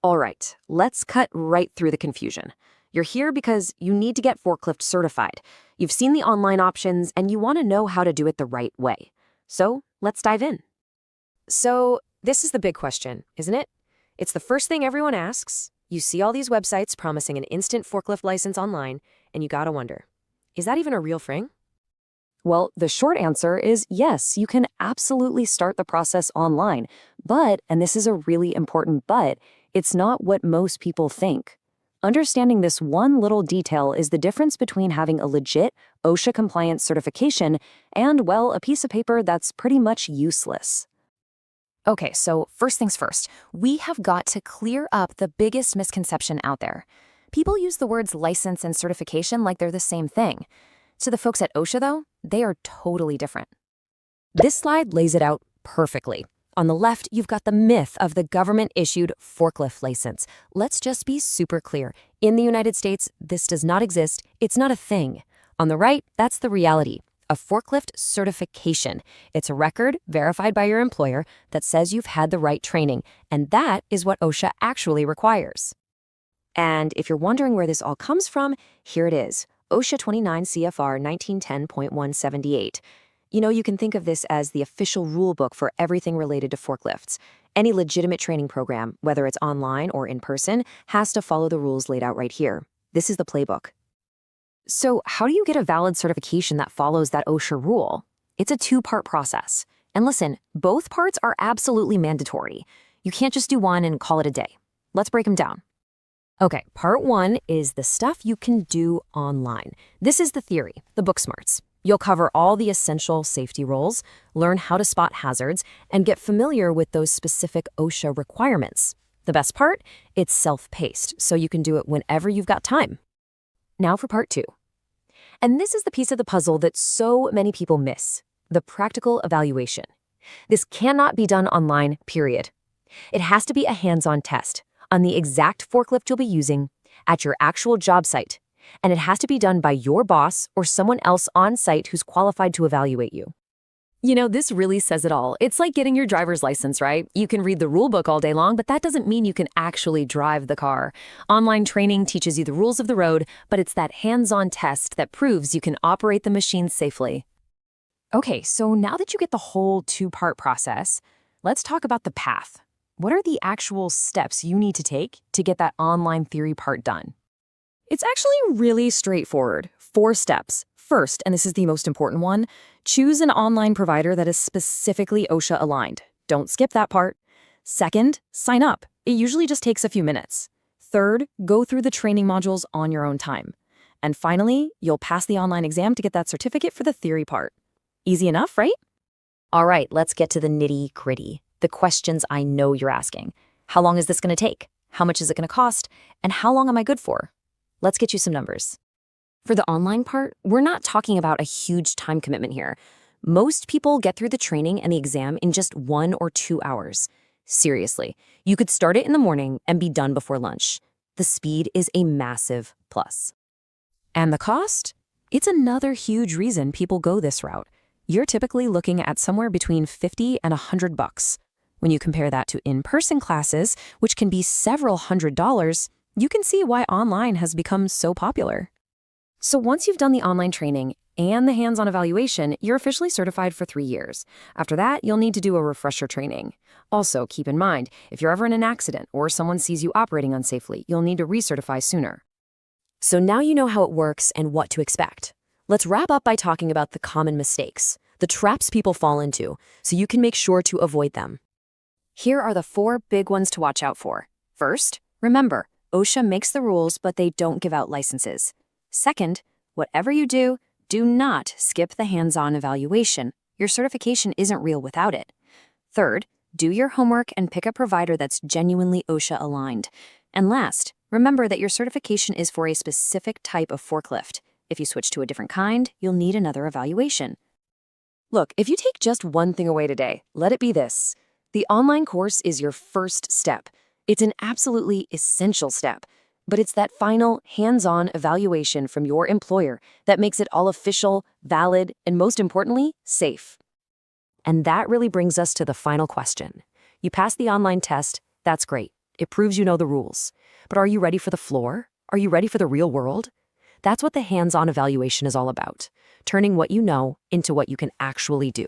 All right, let's cut right through the confusion. You're here because you need to get forklift certified. You've seen the online options and you want to know how to do it the right way. So let's dive in. So this is the big question, isn't it? It's the first thing everyone asks. You see all these websites promising an instant forklift license online, and you gotta wonder, is that even a real thing? Well, the short answer is yes, you can absolutely start the process online. But, and this is a really important but, it's not what most people think. Understanding this one little detail is the difference between having a legit OSHA-compliant certification and, well, a piece of paper that's pretty much useless. Okay, so first things first, we have got to clear up the biggest misconception out there. People use the words license and certification like they're the same thing. To the folks at OSHA, though, they are totally different. This slide lays it out perfectly. On the left, you've got the myth of the government-issued forklift license. Let's just be super clear. In the United States, this does not exist. It's not a thing. On the right, that's the reality. A forklift certification. It's a record verified by your employer that says you've had the right training, and that is what OSHA actually requires. And if you're wondering where this all comes from, here it is. OSHA 29 CFR 1910.178. You can think of this as the official rule book for everything related to forklifts. Any legitimate training program, whether it's online or in person, has to follow the rules laid out right here. This is the playbook. So how do you get a valid certification that follows that OSHA rule? It's a two-part process. And listen, both parts are absolutely mandatory. You can't just do one and call it a day. Let's break them down. Okay, part one is the stuff you can do online. This is the theory, the book smarts. You'll cover all the essential safety rules, learn how to spot hazards, and get familiar with those specific OSHA requirements. The best part? It's self-paced, so you can do it whenever you've got time. Now for part two. And this is the piece of the puzzle that so many people miss, the practical evaluation. This cannot be done online, period. It has to be a hands-on test on the exact forklift you'll be using at your actual job site, and it has to be done by your boss or someone else on site who's qualified to evaluate you. This really says it all. It's like getting your driver's license, right? You can read the rule book all day long, but that doesn't mean you can actually drive the car. Online training teaches you the rules of the road, but it's that hands-on test that proves you can operate the machine safely. Okay, so now that you get the whole two-part process, let's talk about the path. What are the actual steps you need to take to get that online theory part done? It's actually really straightforward. 4 steps. First, and this is the most important one, choose an online provider that is specifically OSHA aligned. Don't skip that part. Second, sign up. It usually just takes a few minutes. Third, go through the training modules on your own time. And finally, you'll pass the online exam to get that certificate for the theory part. Easy enough, right? All right, let's get to the nitty-gritty. The questions I know you're asking. How long is this going to take? How much is it going to cost? And how long am I good for? Let's get you some numbers. For the online part, we're not talking about a huge time commitment here. Most people get through the training and the exam in just 1 or 2 hours. Seriously, you could start it in the morning and be done before lunch. The speed is a massive plus. And the cost? It's another huge reason people go this route. You're typically looking at somewhere between $50 and $100. When you compare that to in-person classes, which can be several $100s, you can see why online has become so popular. So once you've done the online training and the hands-on evaluation, you're officially certified for 3 years. After that, you'll need to do a refresher training. Also, keep in mind, if you're ever in an accident or someone sees you operating unsafely, you'll need to recertify sooner. So now you know how it works and what to expect. Let's wrap up by talking about the common mistakes, the traps people fall into, so you can make sure to avoid them. Here are the 4 big ones to watch out for. First, remember, OSHA makes the rules, but they don't give out licenses. Second, whatever you do, do not skip the hands-on evaluation. Your certification isn't real without it. Third, do your homework and pick a provider that's genuinely OSHA aligned. And last, remember that your certification is for a specific type of forklift. If you switch to a different kind, you'll need another evaluation. Look, if you take just one thing away today, let it be this. The online course is your first step. It's an absolutely essential step. But it's that final hands-on evaluation from your employer that makes it all official, valid, and most importantly, safe. And that really brings us to the final question. You pass the online test, that's great. It proves you know the rules. But are you ready for the floor? Are you ready for the real world? That's what the hands-on evaluation is all about, turning what you know into what you can actually do.